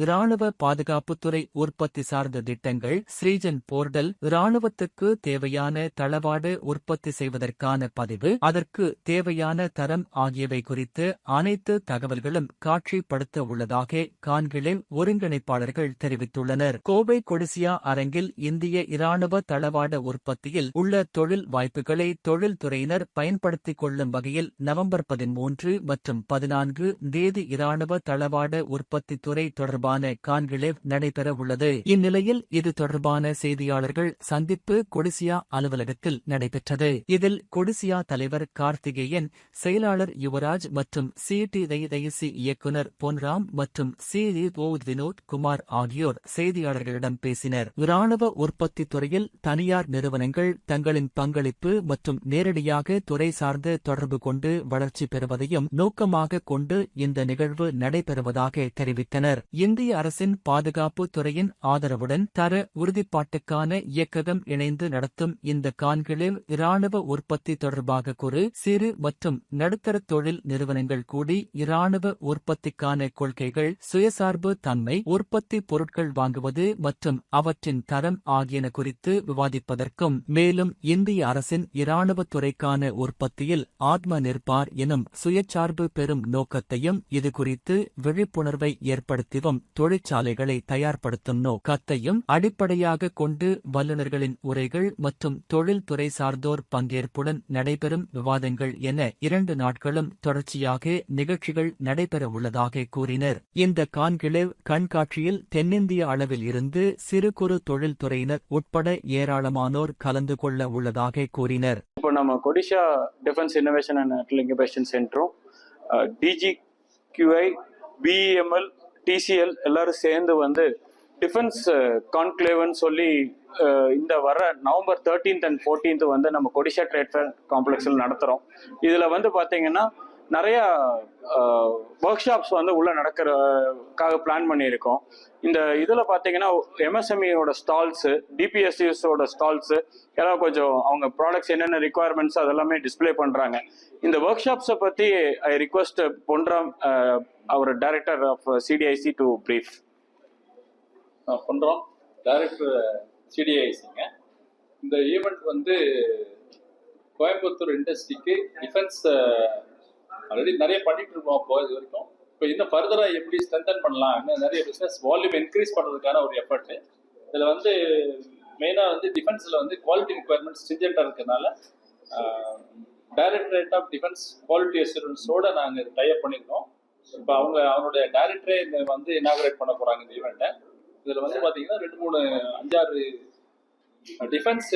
இராணுவ பாதுகாப்புத்துறை உற்பத்தி சார்ந்த திட்டங்கள், ஸ்ரீஜன் போர்டல், இராணுவத்துக்கு தேவையான தளவாட உற்பத்தி செய்வதற்கான பதிவு, அதற்கு தேவையான தரம் ஆகியவை குறித்து அனைத்து தகவல்களும் காட்சிப்படுத்த உள்ளதாக கான்கிளேவ் ஒருங்கிணைப்பாளர்கள் தெரிவித்துள்ளனர். கோவை கொடிசியா அரங்கில் இந்திய இராணுவ தளவாட உற்பத்தியில் உள்ள தொழில் வாய்ப்புகளை தொழில்துறையினர் பயன்படுத்திக் கொள்ளும் வகையில் நவம்பர் 13 மற்றும் 14 தேதி இராணுவ தளவாட உற்பத்தி துறை தொடர்பான கான்கிளேவ் நடைபெற உள்ளது. இந்நிலையில் இது தொடர்பான செய்தியாளர்கள் சந்திப்பு கொடிசியா அலுவலகத்தில் நடைபெற்றது. இதில் கொடிசியா தலைவர் கார்த்திகேயன், செயலாளர் யுவராஜ் மற்றும் சிடிஐசி இயக்குனர் பொன்ராம் மற்றும் சிஇஓ வினோத் குமார் ஆகியோர் செய்தியாளர்களிடம் பேசினர். இராணுவ உற்பத்தி துறையில் தனியார் நிறுவனங்கள் தங்களின் பங்களிப்பு மற்றும் நேரடியாக துறை சார்ந்த தொடர்பு கொண்டு வளர்ச்சி பெறுவதையும் நோக்கமாக கொண்டு இந்த நிகழ்வு நடைபெறுவதாக தெரிவித்தனர். இந்திய அரசின் பாதுகாப்பு துறையின் ஆதரவுடன் தர உறுதிப்பாட்டுக்கான இயக்ககம் இணைந்து நடத்தும் இந்த கான்கிளேவ் இராணுவ உற்பத்தி தொடர்பாக குறு, சிறு மற்றும் நடுத்தர தொழில் நிறுவனங்கள் கூடி இராணுவ உற்பத்திக்கான கொள்கைகள், சுயசார்பு தன்மை, உற்பத்தி பொருட்கள் வாங்குவது மற்றும் அவற்றின் தரம் ஆகியன குறித்து விவாதிப்பதற்கும், மேலும் இந்திய அரசின் இராணுவத்துறைக்கான உற்பத்தியில் ஆத்ம நிர்பார் எனும் சுயச்சார்பு பெறும் நோக்கத்தையும் இது குறித்து விழிப்புணர்வை ஏற்படுத்தவும் தொழிற்சாலைகளை தயார்படுத்தும் நோக்கத்தையும் அடிப்படையாக கொண்டு வல்லுநர்களின் உரைகள் மற்றும் தொழில்துறை சார்ந்தோர் பங்கேற்புடன் நடைபெறும் விவாதங்கள் என 2 நாட்களும் தொடர்ச்சியாக நிகழ்ச்சிகள் நடைபெற உள்ளதாக கூறினர். இந்த கான்கிளேவ் கண்காட்சியில் தென்னிந்திய அளவில் இருந்து சிறு குறு தொழில்துறையினர் உட்பட ஏராளமானோர் கலந்து கொள்ள உள்ளதாக கூறினர். இப்போ நம்ம CODISSIA defence innovation and incubation சென்டரும் DGQI, BEML, TCL எல்லாரும் சேர்ந்து வந்து டிஃபென்ஸ் கான்க்ளேவ்னு சொல்லி இந்த வர நவம்பர் 13th and 14th வந்து நம்ம கொடிஷா ட்ரேட் ஃபேர் காம்ப்ளெக்ஸில் நடத்துகிறோம். இதில் வந்து பார்த்தீங்கன்னா நிறையா ஒர்க் ஷாப்ஸ் வந்து உள்ளே நடக்கிறதுக்காக பிளான் பண்ணியிருக்கோம். இந்த இதில் பார்த்தீங்கன்னா MSMEயோட ஸ்டால்ஸு, DPSUஸோட ஸ்டால்ஸு எல்லாம் கொஞ்சம் அவங்க ப்ராடக்ட்ஸ் என்னென்ன ரிக்குவயர்மெண்ட்ஸ் அதெல்லாமே டிஸ்பிளே பண்ணுறாங்க. இந்த ஒர்க் ஷாப்ஸை பற்றி ஐ ரிக்வெஸ்ட் பொன்ராம், அவர் director of CDIC to brief. Ponram, director CDICங்க. இந்த ஈவெண்ட் வந்து கோயம்புத்தூர் இண்டஸ்ட்ரிக்கு டிஃபென்ஸ் ஆல்ரெடி நிறைய பண்ணிட்டு இருக்கோம். அப்போ இது வரைக்கும் இப்போ இன்னும் ஃபர்தராக எப்படி ஸ்ட்ரென்தன் பண்ணலாம், இன்னும் நிறைய பிஸ்னஸ் வால்யூம் இன்க்ரீஸ் பண்ணுறதுக்கான ஒரு எஃபர்ட்டு. இதில் வந்து மெயினாக வந்து டிஃபென்ஸில் வந்து குவாலிட்டி ரிக்குவயர்மெண்ட்ஸ் ஸ்ட்ரிஞ்சென்ட்டாக இருக்கிறதுனால டைரக்டரேட் ஆஃப் டிஃபென்ஸ் குவாலிட்டி அசூரன்ஸோடு நாங்கள் டைப் பண்ணியிருக்கோம். இப்போ அவனுடைய டைரக்டரே வந்து இனாகரேட் பண்ண போகிறாங்க இந்த ஈவெண்ட்டை. இதில் வந்து பார்த்தீங்கன்னா 2-3-5-6 டிஃபென்ஸ்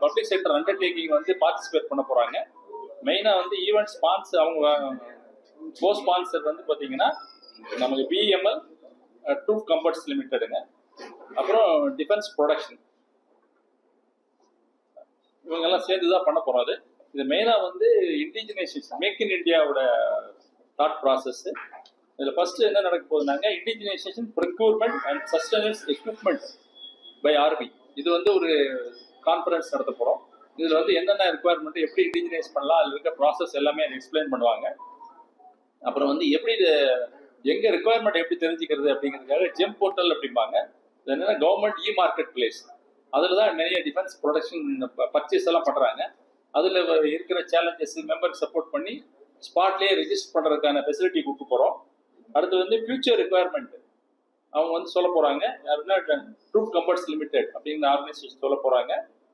பப்ளிக் செக்டர் அண்டர்டேக்கிங் வந்து பார்ட்டிசிபேட் பண்ண போகிறாங்க. மெயினாக வந்து ஈவெண்ட் ஸ்பான்சர், அவங்க கோ ஸ்பான்சர் வந்து பார்த்தீங்கன்னா நமக்கு BEML, ட்ரூப் கம்ஃபர்ட்ஸ் லிமிட்டெடுங்க, அப்புறம் டிஃபென்ஸ் ப்ரொடக்ஷன், இவங்கெல்லாம் சேர்ந்து தான் பண்ண போகிறாரு. இது மெயினாக வந்து இண்டிஜினைசேஷன், மேக் இன் இந்தியாவோட தாட் ப்ராசஸ். இதில் ஃபர்ஸ்ட் என்ன நடக்க போகுதுனாங்க, indigenisation, procurement and sustenance equipment by army. இது வந்து ஒரு கான்ஃபரன்ஸ் நடத்த போகிறோம். இதில் வந்து என்னென்ன ரிக்குவயர்மெண்ட், எப்படி இண்டிஜினைஸ் பண்ணலாம், அதில் இருக்க ப்ராசஸ் எல்லாமே எக்ஸ்பிளைன் பண்ணுவாங்க. அப்புறம் வந்து எப்படி இது எங்கே ரிக்குவயர்மெண்ட் எப்படி தெரிஞ்சுக்கிறது அப்படிங்கிறதுக்காக ஜெம் போர்ட்டல் அப்படிம்பாங்க. இது என்னென்னா கவர்மெண்ட் மார்க்கெட் பிளேஸ், அதில் தான் நிறைய டிஃபென்ஸ் ப்ரொடக்ஷன் பர்ச்சேஸ் எல்லாம் பண்ணுறாங்க. அதில் இருக்கிற சேலஞ்சஸ் மெம்பருக்கு சப்போர்ட் பண்ணி ஸ்பாட்லேயே ரிஜிஸ்டர் பண்ணுறதுக்கான ஃபெசிலிட்டி கொடுக்க போகிறோம். அடுத்து வந்து ஃபியூச்சர் ரிக்குவயர்மெண்ட் அவங்க வந்து சொல்ல போகிறாங்க. அப்படின்னா ட்ரூப் கம்ஃபர்ட்ஸ் லிமிடெட் அப்படிங்கிற ஆர்கனைசேஷன் சொல்ல போகிறாங்க.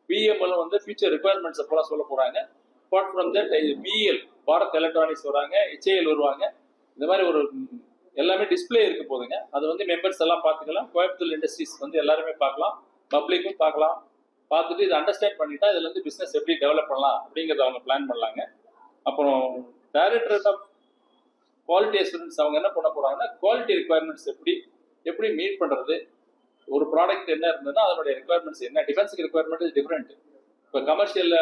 BEML வந்து ஃபியூச்சர் ரிக்குவயர்மெண்ட்ஸ் அப்போலாம் சொல்ல போகிறாங்க. Apart from that BEL, Bharat electronics வராங்க, HAL வருவாங்க. இந்த மாதிரி ஒரு எல்லாமே டிஸ்பிளே இருக்க போதுங்க. அது வந்து மெம்பர்ஸ் எல்லாம் பார்த்துக்கலாம். கோயம்புத்தூர் இண்டஸ்ட்ரீஸ் வந்து எல்லாருமே பார்க்கலாம், பப்ளிக்கும் பார்க்கலாம். பார்த்துட்டு இதை அண்டர்ஸ்டாண்ட் பண்ணிட்டா இதில் வந்து பிஸ்னஸ் எப்படி டெவலப் பண்ணலாம் அப்படிங்கிறத அவங்க பிளான் பண்ணலாங்க. அப்புறம் டைரக்டர் ஆஃப் குவாலிட்டி அசூரன்ஸ் அவங்க என்ன பண்ண போகிறாங்கன்னா, குவாலிட்டி ரிக்குவயர்மெண்ட்ஸ் எப்படி மீட் பண்ணுறது, ஒரு ப்ராடக்ட் என்ன இருந்ததுன்னா அதனுடைய ரிக்குவயர்மெண்ட்ஸ் என்ன, டிஃபென்ஸுக்கு ரிக்குவயர்மெண்ட் இஸ் டிஃப்ரெண்ட். இப்போ கமர்ஷியல்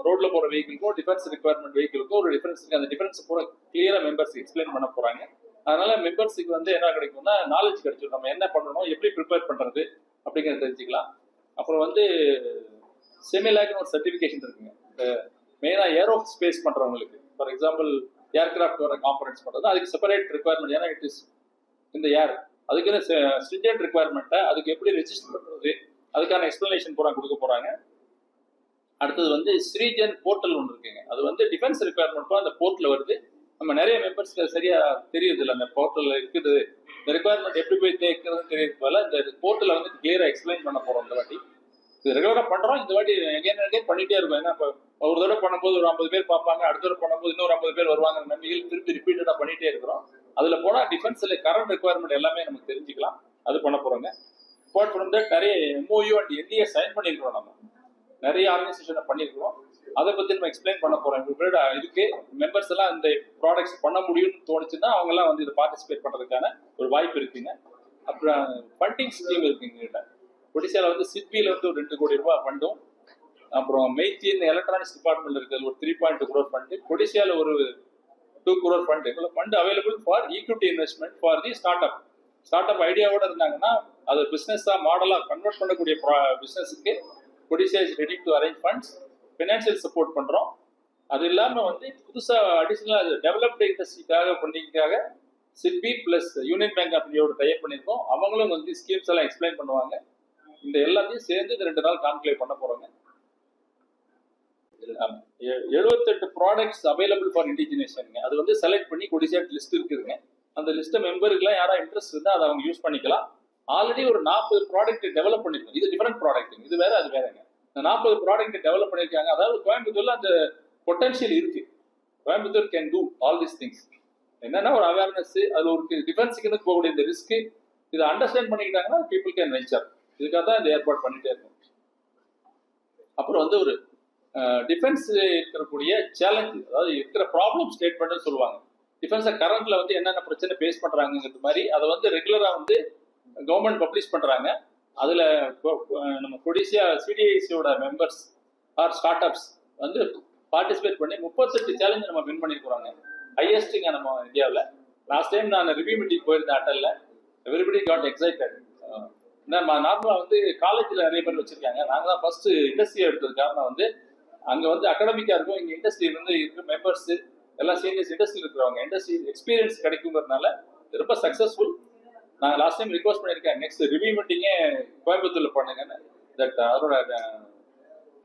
ரோட்ல போகிற வெஹிக்கிளுக்கும் டிஃபென்ஸ் ரிக்குவயர்மெண்ட் வெஹிக்கிளுக்கும் ஒரு டிஃபரன்ஸ் இருக்குது. அந்த டிஃபரன்ஸ் பூரா கிளியராக மெம்பர்ஸ் எக்ஸ்பிளைன் பண்ண போகிறாங்க. அதனால மெம்பர்ஸுக்கு வந்து என்ன கிடைக்கும்னா நாலேஜ் கிடைச்சிடும், நம்ம என்ன பண்ணணும், எப்படி ப்ரிப்பேர் பண்ணுறது அப்படிங்கிறத தெரிஞ்சுக்கலாம். அப்புறம் வந்து செமிலாக்னு ஒரு சர்டிஃபிகேஷன் இருக்குங்க. மெயினாக ஏரோ ஸ்பேஸ் பண்ணுறவங்களுக்கு, ஃபார் எக்ஸாம்பிள் ஏர்கிராஃப்ட் வர காம்பனன்ட்ஸ் பண்ணுறது, அதுக்கு செப்பரேட் ரிக்குவயர்மெண்ட். ஏன்னா இட் இஸ் இந்த ஏர் அதுக்குன்னு ஸ்ட்ரிஞ்சன்ட் ரிக்குவயர்மெண்ட்டை அதுக்கு எப்படி ரெஜிஸ்டர் பண்ணுறது அதுக்கான எக்ஸ்பிளனேஷன் பூரா கொடுக்க போகிறாங்க. அடுத்தது வந்து ஸ்ரீஜன் போர்ட்டல் ஒன்று இருக்குங்க. அது வந்து டிஃபென்ஸ் ரிக்குவயர்மெண்ட்டும் அந்த போர்ட்டில் வருது. நம்ம நிறைய மெம்பர்ஸ்க்கு சரியா தெரியுது இல்லை, அந்த போர்ட்டலில் இருக்குது இந்த ரிக்குவயர்மெண்ட் எப்படி போய் தேக்கிறதுன்னு தெரியறது போல இந்த போர்ட்டலில் வந்து கிளியராக எக்ஸ்பிளைன் பண்ண போகிறோம். இந்த வாட்டி இது ரெகுலராக பண்ணுறோம். இந்த வாட்டி எகைன் பண்ணிகிட்டே இருக்கும். ஏன்னா இப்போ ஒரு தடவை பண்ணும்போது ஒரு 50 பேர் பார்ப்பாங்க, அடுத்த தடவை பண்ணும்போது இன்னொரு 50 பேர் வருவாங்க. நம்பிக்கையில் திருப்பி ரிப்பீட்டடாக பண்ணிகிட்டே இருக்கிறோம். அதில் போனால் டிஃபென்ஸில் கரண்ட் ரிக்குவயர்மெண்ட் எல்லாமே நமக்கு தெரிஞ்சுக்கலாம். அது பண்ண போகிறோங்க. அப்பார்ட் ஃப்ரம் தட் நிறைய MOU அண்ட் NDA சைன் பண்ணியிருக்கிறோம். நம்ம நிறைய ஆர்கனைசேஷனை பண்ணியிருக்கிறோம். அதை பற்றி நம்ம எக்ஸ்பிளைன் பண்ண போகிறோம். இதுக்கு மெம்பர்ஸ் எல்லாம் இந்த ப்ராடக்ட்ஸ் பண்ண முடியும்னு தோணுச்சுன்னா அவங்கெல்லாம் வந்து இதை பார்ட்டிசிபேட் பண்ணுறதுக்கான ஒரு வாய்ப்பு இருக்குங்க. அப்புறம் ஃபண்டிங் ஸ்கீம் இருக்குங்க. ஒடிசாவில் வந்து சிட்பியில் வந்து ஒரு 2 கோடி ரூபாய் ஃபண்டும், அப்புறம் மெய்த்தின் எலக்ட்ரானிக்ஸ் டிபார்ட்மெண்ட் இருக்கிறது ஒரு 3.2 crore ஃபண்டு, ஒடிசாவில் ஒரு 2 crore ஃபண்டு. இவ்வளோ fund available for equity investment for the start up ஐடியாவோட இருந்தாங்கன்னா அதை பிஸ்னஸாக மாடலாக கன்வெர்ட் பண்ணக்கூடிய பிஸ்னஸுக்கு Odisha is ready to arrange funds, financial support பண்ணுறோம். அது இல்லாமல் வந்து புதுசாக அடிஷ்னலாக டெவலப்டு இண்டஸ்ட்ரிக்காக பண்ணிக்காக SIDBI plus Union Bank of இந்தியாவோட டைப் பண்ணியிருக்கோம். அவங்களும் வந்து ஸ்கீம்ஸ் எல்லாம் எக்ஸ்பிளைன் பண்ணுவாங்க. இந்த எல்லாத்தையும் சேர்ந்து இந்த 2 நாள் கான்க்ளேவ் பண்ண போகிறோங்க. 78 ப்ராடக்ட்ஸ் அவைலபிள் ஃபார் இண்டிஜினேஷனுங்க. அது வந்து செலக்ட் பண்ணி கொடிசாட் லிஸ்ட் இருக்குதுங்க. அந்த லிஸ்ட்டை மெம்பருக்குலாம் யாராவது இன்ட்ரெஸ்ட் இருந்தால் அதை அவங்க யூஸ் பண்ணிக்கலாம். ஆல்ரெடி ஒரு 40 ப்ராடக்ட் டெவலப் பண்ணிருக்கோம். இது டிஃபரெண்ட் ப்ராடக்ட், இது வேற அது வேறங்க. இந்த 40 ப்ராடக்ட் டெவலப் பண்ணியிருக்காங்க. அதாவது கோயம்புத்தூர்ல அந்த பொட்டன்ஷியல் இருக்கு. Coimbatore can do all these things. என்னன்னா ஒரு அவேர்னஸ், அது ஒரு டிஃபென்ஸுக்கு போகக்கூடிய இந்த ரிஸ்க் இதை அண்டர்ஸ்டாண்ட் பண்ணிக்கிட்டாங்கன்னா பீப்புள் கேன் வெஞ்சர். இதுக்காக தான் இந்த ஏற்பாடு பண்ணிட்டே இருக்கும். அப்புறம் வந்து ஒரு டிஃபென்ஸ் இருக்கக்கூடிய சேலஞ்சு, அதாவது இருக்கிற ப்ராப்ளம் ஸ்டேட்மெண்ட்னு சொல்லுவாங்க. டிஃபென்ஸை கரண்ட்ல வந்து என்னென்ன பிரச்சனை ஃபேஸ் பண்றாங்கிறது மாதிரி அதை வந்து ரெகுலரா வந்து கவர்மெண்ட் பப்ளிஷ் பண்றாங்க. அதுல நம்ம கொடிசியா CDIC-யோட மெம்பர்ஸ் ஆர் ஸ்டார்ட் அப்ஸ் வந்து பார்ட்டிசிபேட் பண்ணி 38 சேலஞ்ச் நம்ம வின் பண்ணிருக்கிறோங்க. ஹையஸ்ட்டுங்க நம்ம இந்தியாவில். லாஸ்ட் டைம் நான் ரிவ்யூ மீட்டிங் போயிருந்தேன் அட்டல்ல. Everybody God excited. நார்மலாக வந்து காலேஜில் நிறைய பேர் வச்சிருக்காங்க. நாங்கள் தான் ஃபர்ஸ்ட் இண்டஸ்ட்ரி எடுத்தது. காரணம் வந்து அங்கே வந்து அகாடமிக்காக இருக்கும், இங்கே இண்டஸ்ட்ரி வந்து இருக்க மெம்பர்ஸ் எல்லாம் சீனியர்ஸ் இண்டஸ்ட்ரி இருக்கிறவங்க, இண்டஸ்ட்ரி எக்ஸ்பீரியன்ஸ் கிடைக்குங்கிறதுனால ரொம்ப சக்ஸஸ்ஃபுல். நான் லாஸ்ட் டைம் ரிக்வஸ்ட் பண்ணியிருக்கேன், நெக்ஸ்ட் ரிவ்யூ மீட்டிங்கே கோயம்புத்தூர்ல பண்ணுங்கன்னு. தட் அதோட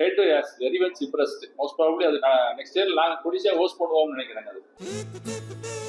head has very much impressed. Most probably அது நெக்ஸ்ட் இயர் நாங்கள் கொடிசியா ஹோஸ்ட் பண்ணுவோம்னு நினைக்கிறேங்க. அது